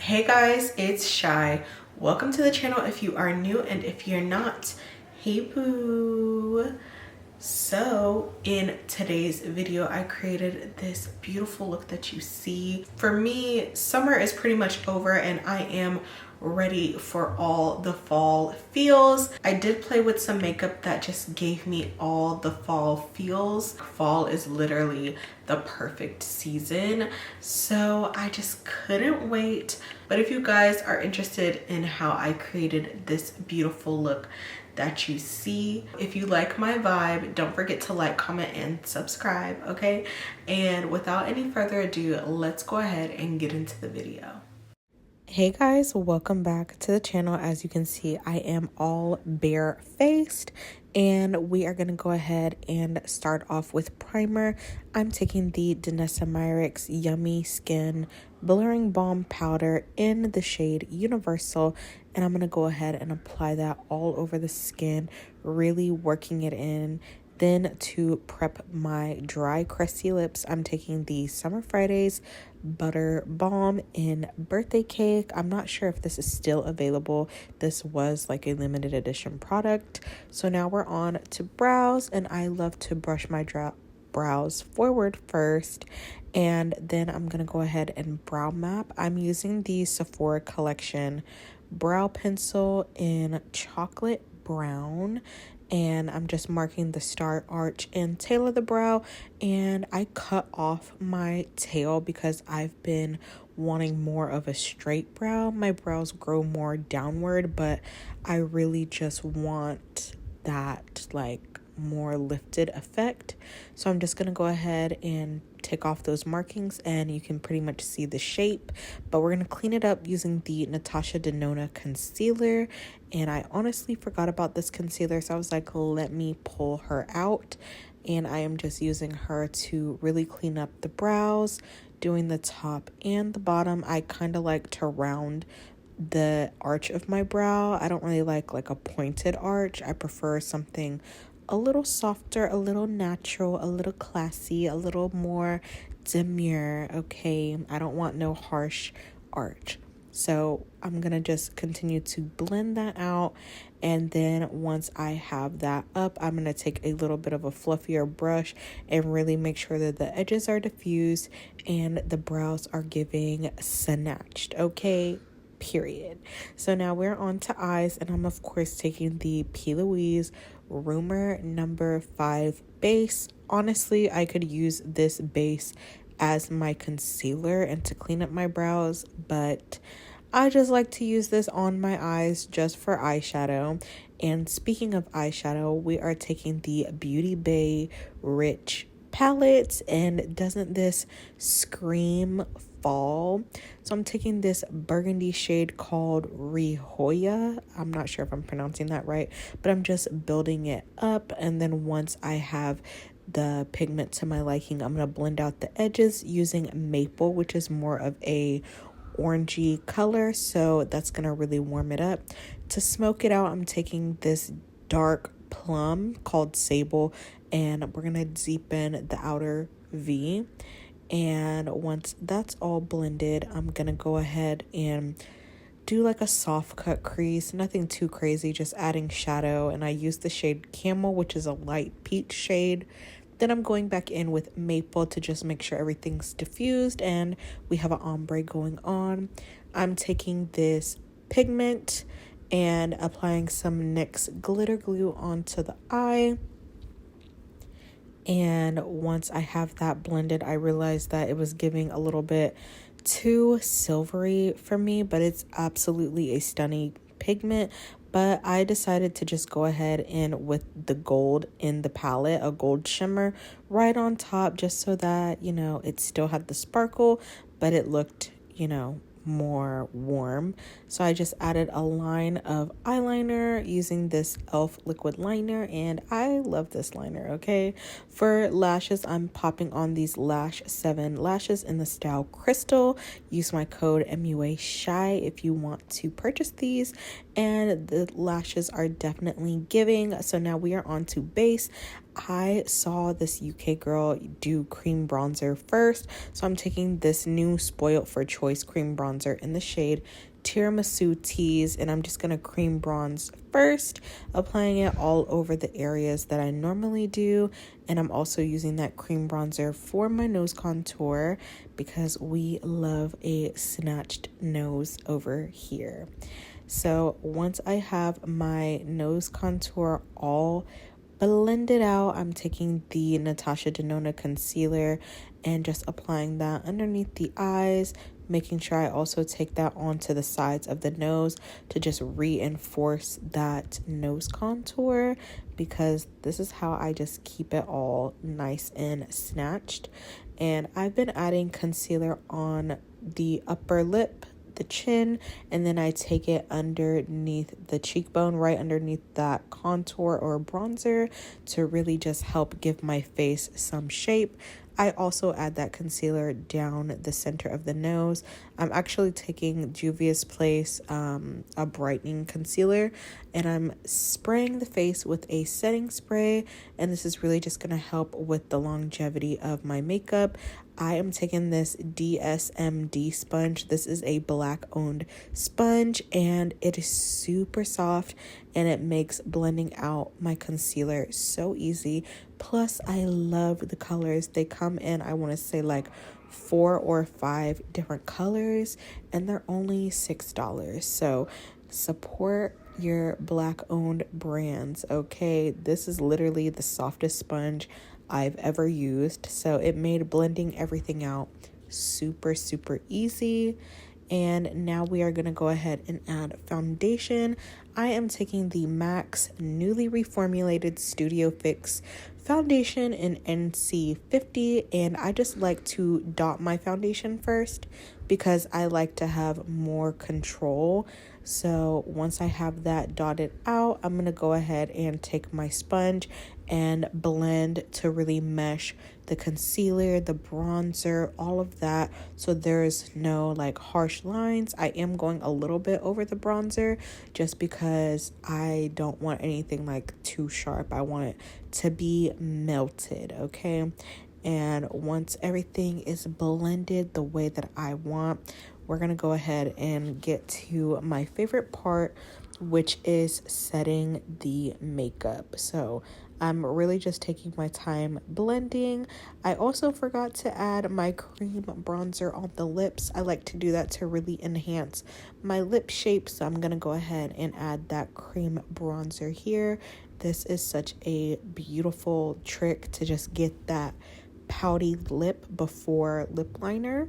Hey guys, it's Chey. Welcome to the channel if you are new, and if you're not, hey boo. So in today's video, I created this beautiful look that you see. For me, summer is pretty much over and I am ready for all the fall feels. I did play with some makeup that just gave me all the fall feels. Fall is literally the perfect season, so I just couldn't wait. But if you guys are interested in how I created this beautiful look that you see, if you like my vibe, don't forget to like, comment, and subscribe, okay? And without any further ado, let's go ahead and get into the video. Hey guys, welcome back to the channel. As you can see, I am all bare-faced and we are going to go ahead and start off with primer. I'm taking the DANESSA MYRICKS Yummy Skin Blurring Balm Powder in the shade Universal, and I'm going to go ahead and apply that all over the skin, really working it in. Then to prep my dry crusty lips, I'm taking the Summer Fridays Butter Balm in Birthday Cake. I'm not sure if this is still available. This was like a limited edition product. So now we're on to brows, and I love to brush my brows forward first, and then I'm gonna go ahead and brow map. I'm using the Sephora collection brow pencil in chocolate brown, and I'm just marking the star arch and tail of the brow. And I cut off my tail because I've been wanting more of a straight brow. My brows grow more downward, but I really just want that like more lifted effect. So I'm just gonna go ahead and take off those markings, and you can pretty much see the shape, but we're gonna clean it up using the NATASHA DENONA concealer. And I honestly forgot about this concealer, so I was like, let me pull her out, and I am just using her to really clean up the brows, doing the top and the bottom. I kind of like to round the arch of my brow. I don't really like a pointed arch. I prefer something a little softer, a little natural, a little classy, a little more demure, okay? I don't want no harsh arch. So I'm gonna just continue to blend that out, and then once I have that up, I'm gonna take a little bit of a fluffier brush and really make sure that the edges are diffused and the brows are giving snatched, okay? Period. So now we're on to eyes, and I'm of course taking the P.LOUISE RUMOUR number 5 base. Honestly, I could use this base as my concealer and to clean up my brows, but I just like to use this on my eyes just for eyeshadow. And speaking of eyeshadow, we are taking the Beauty Bay Rich palette, and doesn't this scream fall? So I'm taking this burgundy shade called Heyyyyy. I'm not sure if I'm pronouncing that right, but I'm just building it up, and then once I have the pigment to my liking, I'm going to blend out the edges using Maple, which is more of a orangey color, so that's going to really warm it up. To smoke it out, I'm taking this dark plum called Sable, and we're going to deepen the outer V. And once that's all blended, I'm going to go ahead and do like a soft cut crease, nothing too crazy, just adding shadow. And I use the shade Camel, which is a light peach shade. Then I'm going back in with Maple to just make sure everything's diffused and we have an ombre going on. I'm taking this pigment and applying some NYX glitter glue onto the eye. And once I have that blended, I realized that it was giving a little bit too silvery for me, but it's absolutely a stunning pigment. But I decided to just go ahead and with the gold in the palette, a gold shimmer right on top, just so that, you know, it still had the sparkle, but it looked, you know, more warm. So I just added a line of eyeliner using this e.l.f. liquid liner, and I love this liner, okay? For lashes, I'm popping on these Lash 7 lashes in the style Crystal. Use my code MUA-SHY if you want to purchase these, and the lashes are definitely giving. So now we are on to base. I saw this UK girl do cream bronzer first, so I'm taking this new Spoilt for Choice cream bronzer in the shade Tiramisu Tease, and I'm just gonna cream bronze first, applying it all over the areas that I normally do. And I'm also using that cream bronzer for my nose contour because we love a snatched nose over here. So once I have my nose contour all blended out, I'm taking the NATASHA DENONA concealer and just applying that underneath the eyes, making sure I also take that onto the sides of the nose to just reinforce that nose contour, because this is how I just keep it all nice and snatched. And I've been adding concealer on the upper lip, the chin, and then I take it underneath the cheekbone, right underneath that contour or bronzer, to really just help give my face some shape. I also add that concealer down the center of the nose. I'm actually taking JUVIA'S a brightening concealer, and I'm spraying the face with a setting spray, and this is really just going to help with the longevity of my makeup. I am taking this DSMD sponge. This is a black owned sponge, and it is super soft, and it makes blending out my concealer so easy. Plus, I love the colors. They come in, I want to say like 4 or 5 different colors, and they're only $6. So support your black owned brands, okay? This is literally the softest sponge I've ever used, so it made blending everything out super easy. And now we are going to go ahead and add foundation. I am taking the MAC's newly reformulated Studio Fix foundation in NC50, and I just like to dot my foundation first because I like to have more control. So once I have that dotted out, I'm going to go ahead and take my sponge and blend to really mesh the concealer, the bronzer, all of that, so there's no like harsh lines. I am going a little bit over the bronzer just because I don't want anything like too sharp. I want it to be melted, okay? And once everything is blended the way that I want, we're gonna go ahead and get to my favorite part, which is setting the makeup. So I'm really just taking my time blending. I also forgot to add my cream bronzer on the lips. I like to do that to really enhance my lip shape, so I'm gonna go ahead and add that cream bronzer here. This is such a beautiful trick to just get that pouty lip before lip liner.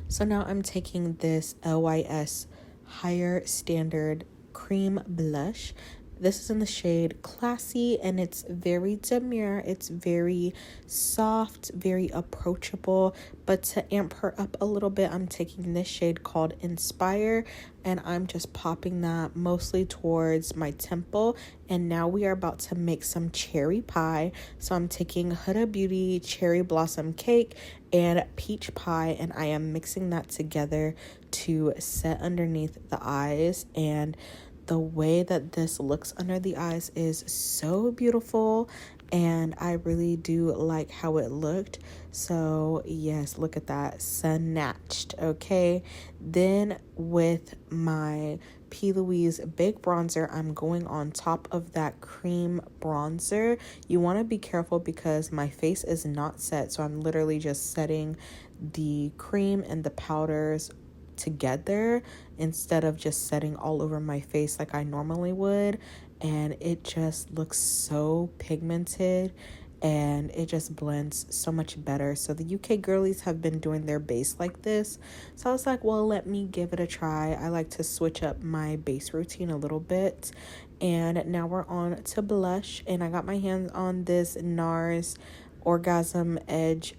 So now I'm taking this LYS Higher Standard Cream Blush. This is in the shade Classy, and it's very demure. It's very soft, very approachable. But to amp her up a little bit, I'm taking this shade called Inspire, and I'm just popping that mostly towards my temple. And now we are about to make some cherry pie. So I'm taking Huda Beauty Cherry Blossom Cake and Peach Pie, and I am mixing that together to set underneath the eyes. And the way that this looks under the eyes is so beautiful, and I really do like how it looked. So yes, look at that, snatched, okay? Then with my P.LOUISE Big Bronzer, I'm going on top of that cream bronzer. You want to be careful because my face is not set, so I'm literally just setting the cream and the powders together instead of just setting all over my face like I normally would, and it just looks so pigmented and it just blends so much better. So the UK girlies have been doing their base like this, so I was like, well, let me give it a try. I like to switch up my base routine a little bit. And now we're on to blush, and I got my hands on this NARS Orgasm Edge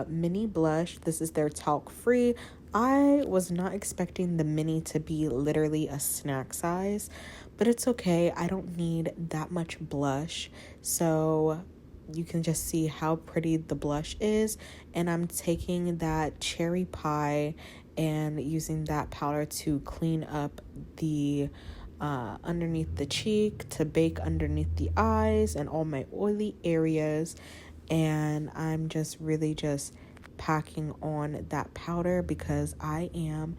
mini blush. This is their talc free. I was not expecting the mini to be literally a snack size, but it's okay. I don't need that much blush, so you can just see how pretty the blush is. And I'm taking that cherry pie and using that powder to clean up the underneath the cheek to bake underneath the eyes and all my oily areas. And I'm just really just packing on that powder because I am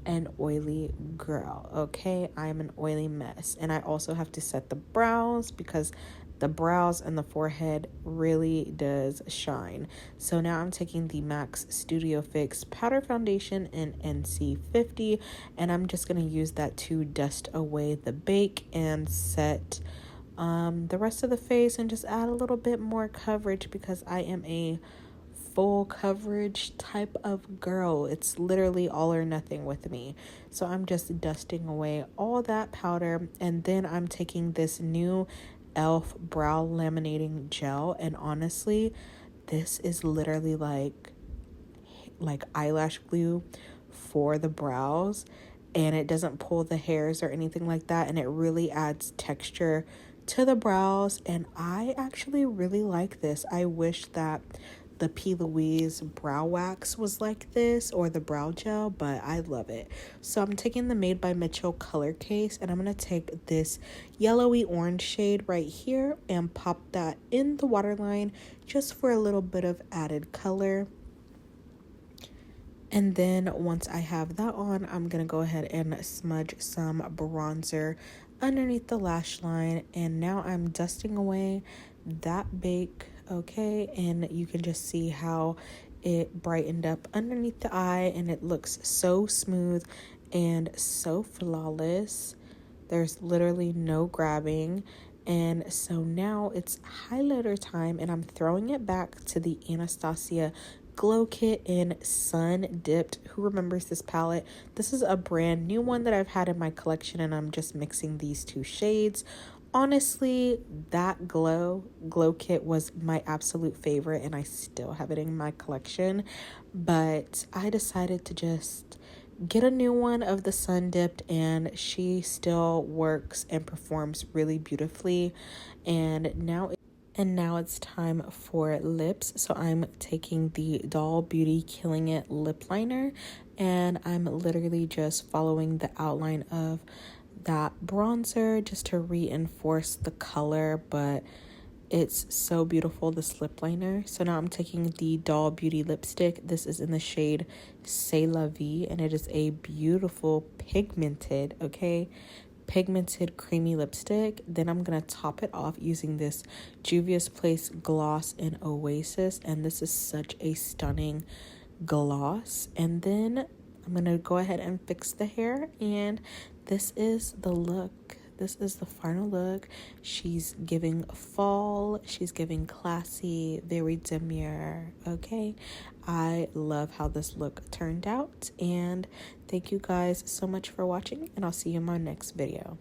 an oily girl, okay? I am an oily mess. And I also have to set the brows because the brows and the forehead really does shine. So now I'm taking the MAC Studio Fix powder foundation in NC50, and I'm just going to use that to dust away the bake and set the rest of the face and just add a little bit more coverage because I am a full coverage type of girl. It's literally all or nothing with me. So I'm just dusting away all that powder, and then I'm taking this new e.l.f. brow laminating gel, and honestly, this is literally like eyelash glue for the brows, and it doesn't pull the hairs or anything like that, and it really adds texture to the brows, and I actually really like this. I wish that the P.LOUISE brow wax was like this, or the brow gel, but I love it. So I'm taking the Made by Mitchell color case, and I'm going to take this yellowy orange shade right here and pop that in the waterline just for a little bit of added color. And then once I have that on, I'm going to go ahead and smudge some bronzer underneath the lash line. And now I'm dusting away that bake, okay? And you can just see how it brightened up underneath the eye, and it looks so smooth and so flawless. There's literally no grabbing. And so now it's highlighter time, and I'm throwing it back to the Anastasia Glow Kit in Sun Dipped. Who remembers this palette? This is a brand new one that I've had in my collection, and I'm just mixing these two shades. Honestly, that glow kit was my absolute favorite, and I still have it in my collection. But I decided to just get a new one of the Sun Dipped, and she still works and performs really beautifully. And now it's time for lips. So I'm taking the Doll Beauty Killing It lip liner, and I'm literally just following the outline of that bronzer just to reinforce the color, but it's so beautiful, this lip liner. So now I'm taking the Doll Beauty lipstick. This is in the shade C'est La Vie, and it is a beautiful pigmented creamy lipstick. Then I'm gonna top it off using this Juvia's Place gloss in Oasis, and this is such a stunning gloss. And then I'm gonna go ahead and fix the hair, and this is the look. This is the final look. She's giving fall, she's giving classy, very demure, okay? I love how this look turned out, and thank you guys so much for watching, and I'll see you in my next video.